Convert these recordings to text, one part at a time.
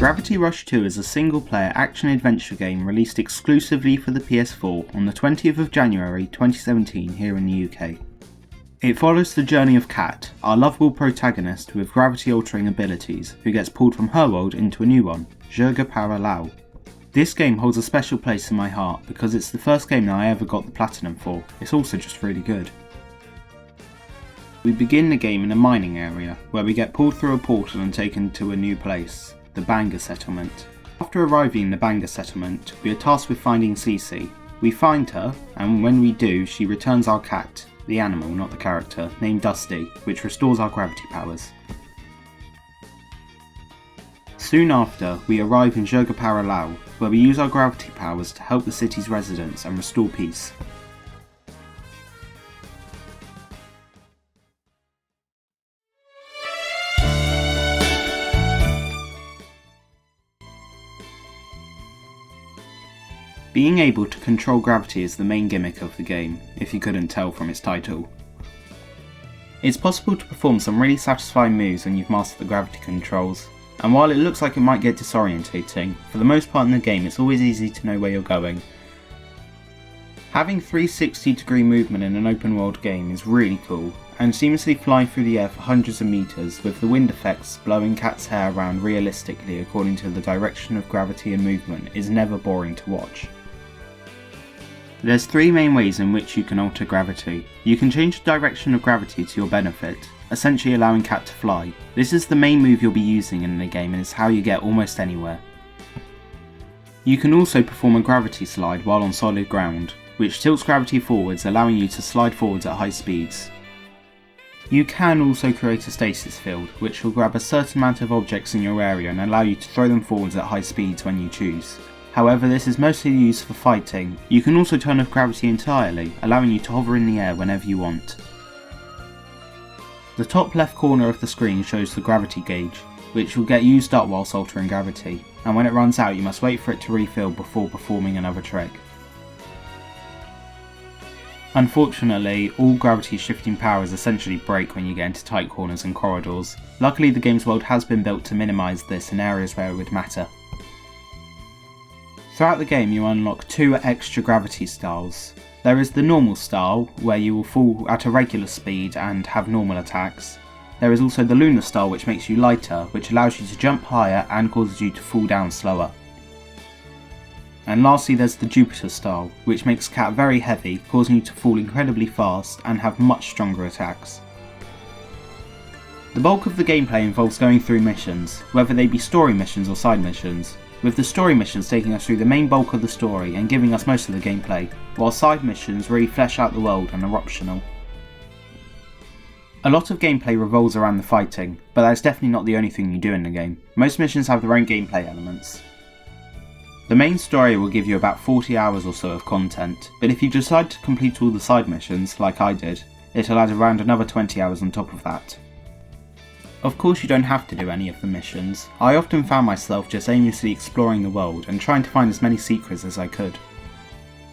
Gravity Rush 2 is a single-player action-adventure game released exclusively for the PS4 on the 20th of January 2017 here in the UK. It follows the journey of Kat, our lovable protagonist with gravity-altering abilities, who gets pulled from her world into a new one, Jurga Parallel. This game holds a special place in my heart because it's the first game that I ever got the platinum for. It's also just really good. We begin the game in a mining area, where we get pulled through a portal and taken to a new place, the Banga Settlement. After arriving in the Banga Settlement, we are tasked with finding Cece. We find her, and when we do, she returns our cat, the animal, not the character, named Dusty, which restores our gravity powers. Soon after, we arrive in Jurga Parallel, where we use our gravity powers to help the city's residents and restore peace. Being able to control gravity is the main gimmick of the game, if you couldn't tell from its title. It's possible to perform some really satisfying moves when you've mastered the gravity controls, and while it looks like it might get disorientating, for the most part in the game it's always easy to know where you're going. Having 360-degree movement in an open world game is really cool, and seamlessly flying through the air for hundreds of meters with the wind effects blowing Kat's hair around realistically according to the direction of gravity and movement is never boring to watch. There's three main ways in which you can alter gravity. You can change the direction of gravity to your benefit, essentially allowing Kat to fly. This is the main move you'll be using in the game and is how you get almost anywhere. You can also perform a gravity slide while on solid ground, which tilts gravity forwards, allowing you to slide forwards at high speeds. You can also create a stasis field, which will grab a certain amount of objects in your area and allow you to throw them forwards at high speeds when you choose. However, this is mostly used for fighting. You can also turn off gravity entirely, allowing you to hover in the air whenever you want. The top left corner of the screen shows the gravity gauge, which will get used up whilst altering gravity, and when it runs out you must wait for it to refill before performing another trick. Unfortunately, all gravity shifting powers essentially break when you get into tight corners and corridors. Luckily the game's world has been built to minimise this in areas where it would matter. Throughout the game you unlock two extra gravity styles. There is the normal style, where you will fall at a regular speed and have normal attacks. There is also the lunar style, which makes you lighter, which allows you to jump higher and causes you to fall down slower. And lastly there's the Jupiter style, which makes Kat very heavy, causing you to fall incredibly fast and have much stronger attacks. The bulk of the gameplay involves going through missions, whether they be story missions or side missions, with the story missions taking us through the main bulk of the story and giving us most of the gameplay, while side missions really flesh out the world and are optional. A lot of gameplay revolves around the fighting, but that's definitely not the only thing you do in the game. Most missions have their own gameplay elements. The main story will give you about 40 hours or so of content, but if you decide to complete all the side missions, like I did, it'll add around another 20 hours on top of that. Of course you don't have to do any of the missions. I often found myself just aimlessly exploring the world and trying to find as many secrets as I could.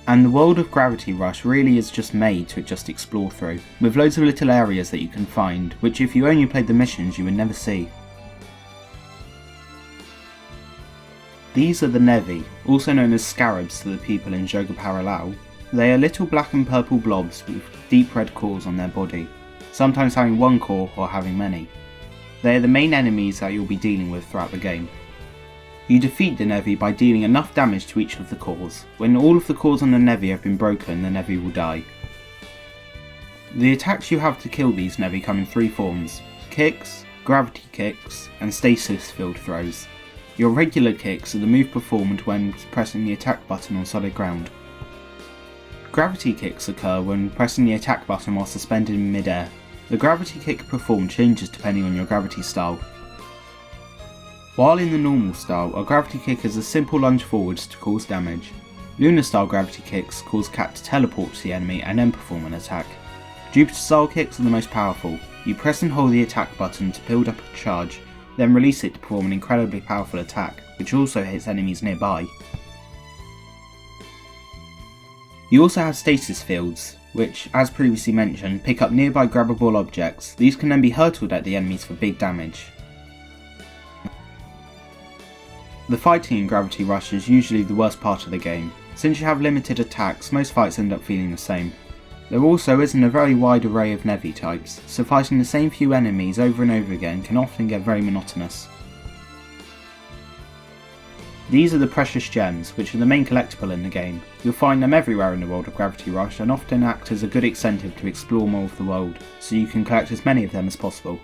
And the world of Gravity Rush really is just made to just explore through, with loads of little areas that you can find, which if you only played the missions you would never see. These are the Nevi, also known as scarabs to the people in Jurga Parallel. They are little black and purple blobs with deep red cores on their body, sometimes having one core or having many. They are the main enemies that you'll be dealing with throughout the game. You defeat the Nevi by dealing enough damage to each of the cores. When all of the cores on the Nevi have been broken, the Nevi will die. The attacks you have to kill these Nevi come in three forms: kicks, gravity kicks, and stasis field throws. Your regular kicks are the move performed when pressing the attack button on solid ground. Gravity kicks occur when pressing the attack button while suspended in mid-air. The gravity kick performed changes depending on your gravity style. While in the normal style, a gravity kick is a simple lunge forwards to cause damage. Lunar style gravity kicks cause Kat to teleport to the enemy and then perform an attack. Jupiter style kicks are the most powerful. You press and hold the attack button to build up a charge, then release it to perform an incredibly powerful attack, which also hits enemies nearby. You also have stasis fields, which, as previously mentioned, pick up nearby grabbable objects. These can then be hurtled at the enemies for big damage. The fighting in Gravity Rush is usually the worst part of the game. Since you have limited attacks, most fights end up feeling the same. There also isn't a very wide array of Nevi types, so fighting the same few enemies over and over again can often get very monotonous. These are the precious gems, which are the main collectible in the game. You'll find them everywhere in the world of Gravity Rush and often act as a good incentive to explore more of the world, so you can collect as many of them as possible.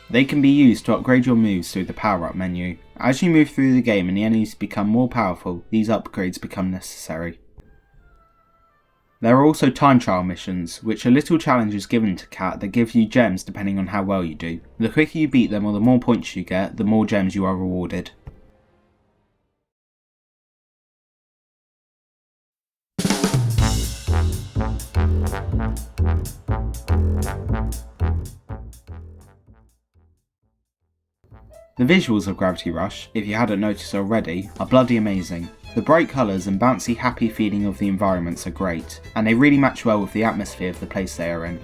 They can be used to upgrade your moves through the power up menu. As you move through the game and the enemies become more powerful, these upgrades become necessary. There are also time trial missions, which are little challenges given to Cat that give you gems depending on how well you do. The quicker you beat them or the more points you get, the more gems you are rewarded. The visuals of Gravity Rush, if you hadn't noticed already, are bloody amazing. The bright colours and bouncy happy feeling of the environments are great, and they really match well with the atmosphere of the place they are in.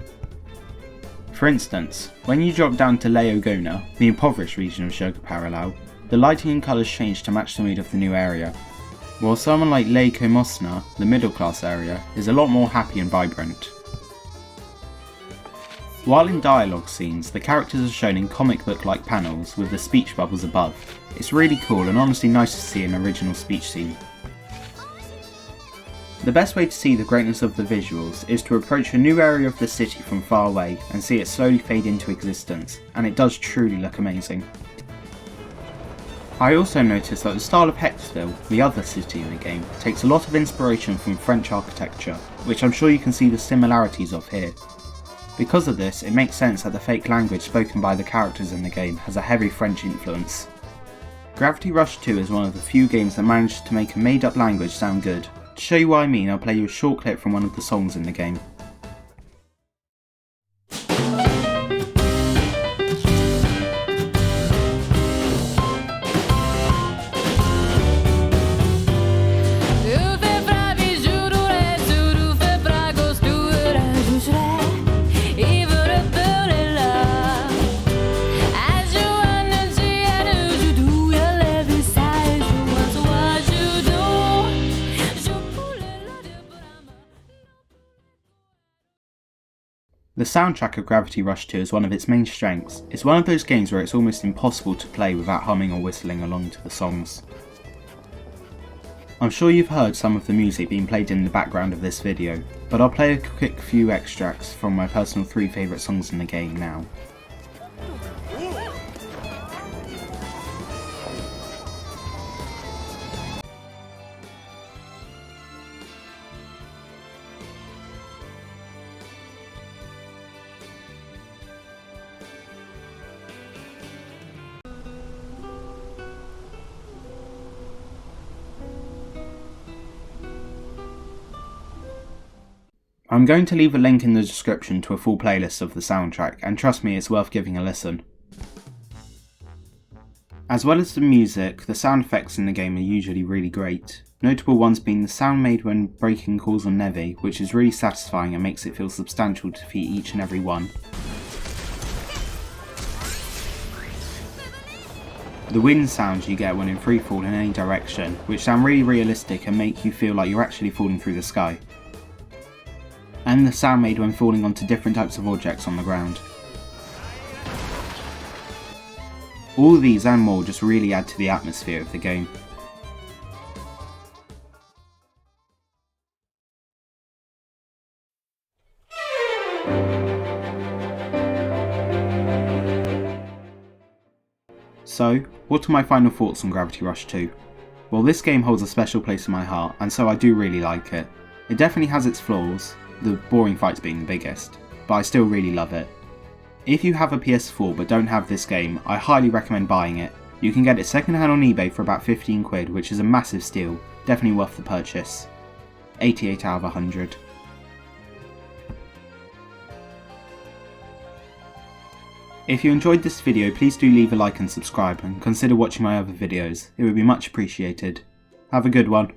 For instance, when you drop down to Leogona, the impoverished region of Sugar Parallel, the lighting and colours change to match the mood of the new area, while someone like Le Comosna, the middle class area, is a lot more happy and vibrant. While in dialogue scenes, the characters are shown in comic book like panels with the speech bubbles above. It's really cool and honestly nice to see an original speech scene. The best way to see the greatness of the visuals is to approach a new area of the city from far away and see it slowly fade into existence, and it does truly look amazing. I also noticed that the style of Hexville, the other city in the game, takes a lot of inspiration from French architecture, which I'm sure you can see the similarities of here. Because of this, it makes sense that the fake language spoken by the characters in the game has a heavy French influence. Gravity Rush 2 is one of the few games that managed to make a made up language sound good. To show you what I mean, I'll play you a short clip from one of the songs in the game. The soundtrack of Gravity Rush 2 is one of its main strengths. It's one of those games where it's almost impossible to play without humming or whistling along to the songs. I'm sure you've heard some of the music being played in the background of this video, but I'll play a quick few extracts from my personal 3 favourite songs in the game now. I'm going to leave a link in the description to a full playlist of the soundtrack, and trust me, it's worth giving a listen. As well as the music, the sound effects in the game are usually really great. Notable ones being the sound made when breaking calls on Nevi, which is really satisfying and makes it feel substantial to defeat each and every one. The wind sounds you get when in freefall in any direction, which sound really realistic and make you feel like you're actually falling through the sky. And the sound made when falling onto different types of objects on the ground. All these and more just really add to the atmosphere of the game. So, what are my final thoughts on Gravity Rush 2? Well, this game holds a special place in my heart, and so I do really like it. It definitely has its flaws, the boring fights being the biggest, but I still really love it. If you have a PS4 but don't have this game, I highly recommend buying it. You can get it second hand on eBay for about 15 quid, which is a massive steal, definitely worth the purchase. 88 out of 100. If you enjoyed this video, please do leave a like and subscribe, and consider watching my other videos, it would be much appreciated. Have a good one.